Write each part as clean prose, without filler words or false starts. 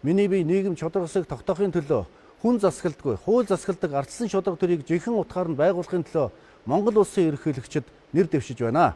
Миний бие нийгэм шударгасыг тогтоохын төлөө хүн засаглалгүй, хууль засагладаг ардчсан шударга төрийг жинхэнэ утгаар нь байгуулахын төлөө Монгол улсын ерөнхийлөгчид нэр дэвшиж байна.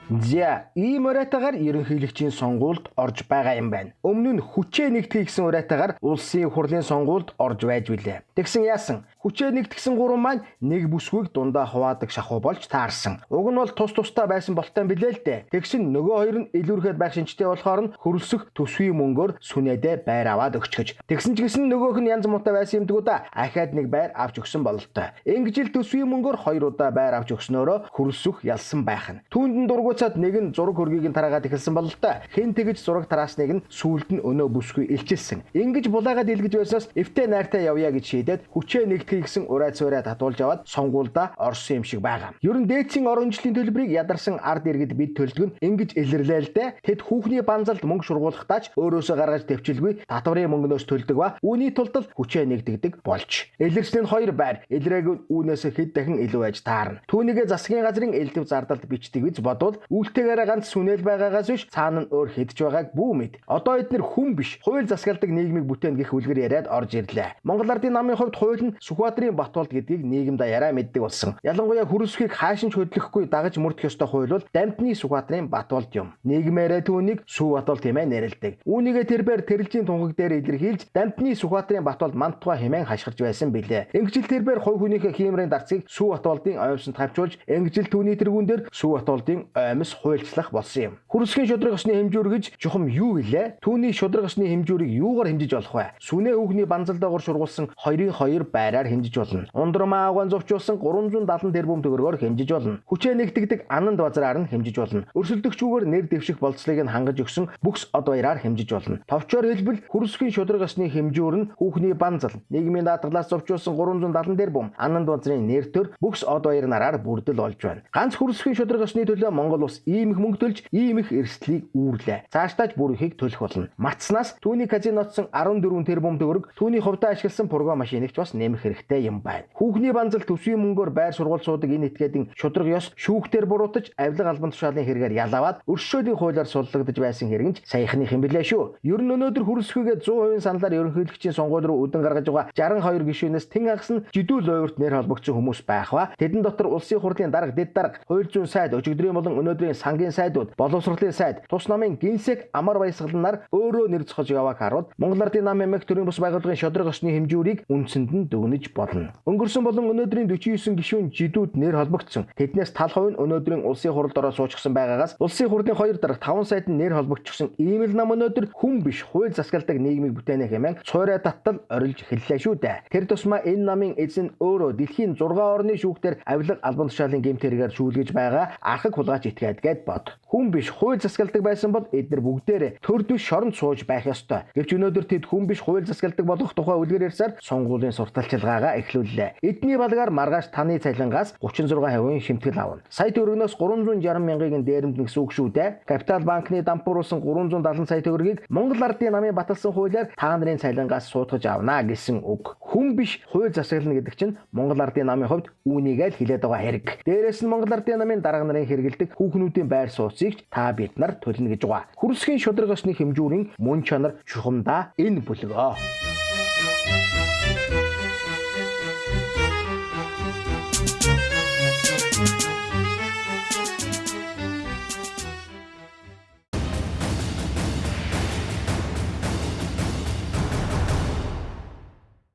За, ийм уриатаагаар ерөнхийлөгчийн сонгуульд орж байгаа юм байна. Өмнө нь хүчээ нэгтгэе гэсэн уриатаагаар улсын хурлын сонгуульд орж байж билээ. Тэгсэн яасан? Хүчээ нэгтгэсэн гурван маань нэг бүсгүйг дундаа хуваадаг шахуу болж таарсан. Уг нь бол тус тустай байсан болтой билээ л дээ. Тэгсэн нөгөө хоёр нь илүүрхэд байх шинжтэй болохоор нь хөрөлсөх төсвийн мөнгөөр сүнэдэ байр аваад өгч. Тэгсэн ч гэсэн нөгөөх нь янз муутай байсан юмдгүү да. Ахаад нэг байр авч өгсөн бололтой. Ингэж л төсвийн мөнгөөр хоёр удаа байр авч өгснөөрөө хөрөлсөх ялсан байх нь. Түүнд нь дургуцаад нэг нь зураг хөргийг нь тараагаад эхэлсэн бололтой. Хэн тэгж зураг тараасныг нь сүүлд нь өнөө бүсгүй илчилсэн. Ингэж булаагаад илгэж байснаас эвтэ найртай явъя гэж шийдээд хүчээ нэгтгэе гэсэн урайц татуулж аваад сонгуульдаа орсон юм шиг байгаа. Ер нь дээдсийн орон жилийн төлбөрийг ядарсан ард иргэд бид төлдөг нь ингэж илэрлээ л дээ. Тэд хүүхний банзалд мөнгө шургуулахдаач өөрөөсөө гаргаж төвчилгүй татварын мөнгнөөс төлдөг ба үүний тулд л хүчээ нэгдэгдэг болж. Илэрсэн нь хоёр байр, илрээг үүнээс хэд дахин илүү байж таарна. Түүнийгээ засгийн газрын элдв зардалд бичдэг гэж бодвол үйлтэйгээрээ ганц сүнэл байгаагаас биш цаана нь өөр хэдж байгааг бүү мэд. Одоо эдгээр хүн биш, хууль засгалдаг нийгмийг бүтээн гэх үлгэр яриад орж ирлээ. Монгол Ардын намын хувьд хууль нь Сүхбаатарын Батболд гэдгийг нийгэм даяараа мэддэг болсон. Ялангуяа хөрөсхийг хаашин ч хөдлөхгүй дагаж мөрдөх ёстой хууль бол Дамтны Сүхбаатарын Батболд юм. Нийгмээрээ түүнийг Сүв Батболд хэмээн нэрлэдэг. Үүнийгээ тэрбээр тэрэлжийн тунхаг дээр илэрхийлж Дамтны Сүхбаатарын Батболд мантуга хэмээн хашгирч байсан билээ. Ингэжл тэрбээр хувь хүнийхээ хиймрийн дарцыг Сүв Батболдын оймсонд тавьчулж, ингэжл түүний тэргүүн дээр Сүв Батболдын оймс хуульчлах болсон юм. Хөрөсхийн шудраг ёсны хэмжүүргэж жухам юу гэлээ? Түүний шудраг ёсны хэмжүүрийг юугаар хэмжиж болох вэ? Сүнэ хүүхний банзалдаагаар шургуулсан 2-2 байраар хэмжиж болно. Ундрмаа авгаан зовчулсан 370 тэрбум төгрөгөөр хэмжиж болно. Хүчээ нэгтгэдэг ананд базраар нь хэмжиж болно. Өрсөлдөгчүүгээр нэр дэвших болцлыг нь хангаж өгсөн бүкс од баяраар хэмжиж болно. Товчоор хэлбэл хөрөсхийн шудраг ёсны хэмжүүр нь хүүхний банзал, нийгмийн даатгалаас зовчулсан 370 тэрбум, ананд базрын нэр төр бүкс од баяр нараар бүрдэл болж байна. Ганц хөрөсхийн шудраг ёсны төлөө Монгол улс ийм их мөнгө төлж, ийм их эрсдлийг үүрлээ. Цаашдаач бүр ихийг төлөх болно. Матснаас түүний казинотсон 14 тэрбум төгрөг, түүний хувьдаа ашигласан пурга машинэгч бас нэмэх хэрэгтэй юм байна. Хүүхний банзал төсвийн мөнгөөр байр сургууль суудаг энэ этгээдийн шудраг ёс шүүхтэр буруутаж, авилга албан тушаалын хэрэгээр ялаваад, өршөөлийн хуулиар суллагдаж байсан хэрэг нь саяхных юм билээ шүү. Ер нь өнөөдөр хөрөсхийгээ 100% саналаар ерөнхийлөгчийн сонгууль руу үдэн гаргаж байгаа 62 гишүүнээс тэн агас нь жидүүл ойрт нэр холбогдсон хүмүүс байх ба тэдэн дотор улсын хурлын дарга, дэд дарга, хууль зүйн сайд, өчигдрийн болон өнөөдрийн сангийн сайдууд, боловсролын сайд, тус намын гинсэг амар баясгаланаар өөрөө нэр зохиж явааг харуул Монгол Ардын нам эмэг төрийн бус байгууллагын шудраг ёсны хэмжүүрийг үндсэнд нь дүгнэж болно. Өнгөрсөн болон өнөөдрийн 49 гишүүн жидүүд нэр холбогдсон. Тэднээс тал хувь нь өнөөдрийн улсын хурлд ороо суучсан байгаагаас улсын хурлын 2 дарга 5 сайд нь нэр холбогдсон. Ийм л нам өнөөдөр хүн биш, хууль засгалдаг нийгмийг бүтээнэ хэмээн цуурай таттал орилж эхэллээ шүү дээ. Тэр тусмаа энэ намын эзэн өөрөө дэлхийн 6 орны шүүхтэр авилга албан тушаалын гэмт хэрэгээр шүүлгэж байгаа архаг хулгайч итгээд гээд бод. Хүн биш, хууль засгалдаг байсан бол эдгээр бүгдээрээ төрд биш шоронд сууж байх ёстой. Гэвч өнөөдөр тэд хүн биш, хууль засгалдаг болох тухай үлгэр ярьсаар сонгуулийн сурталчилгаагаа эхлүүллээ. Эдний балгаар маргааш таны цалингаас 36% шимтгэл авна. Сая төгрөгнөөс 360 мянгаыг нь дээрэмдэн гэсэн үг шүү дээ. Капитал банкны дампууруулсан 370 сая төгрөгийг Монгол Ардын намын баталсан хуулиар та нарын цалингаас суудгаж авна гэсэн үг. Хүн биш, хууль засаглана гэдэг чинь Монгол Ардын намын хувьд үүнийг л хэлээд байгаа хэрэг. Дээрээс нь Монгол Ардын намын дарга нарын хэрэгэлдэг хүүхнүүдийн байр сууцыг та бид нар төлнө гэж байгаа. Хөрөсхийн шудраг ёсны хэмжүүрийн мөн чанар чухамдаа энэ бүлгөө.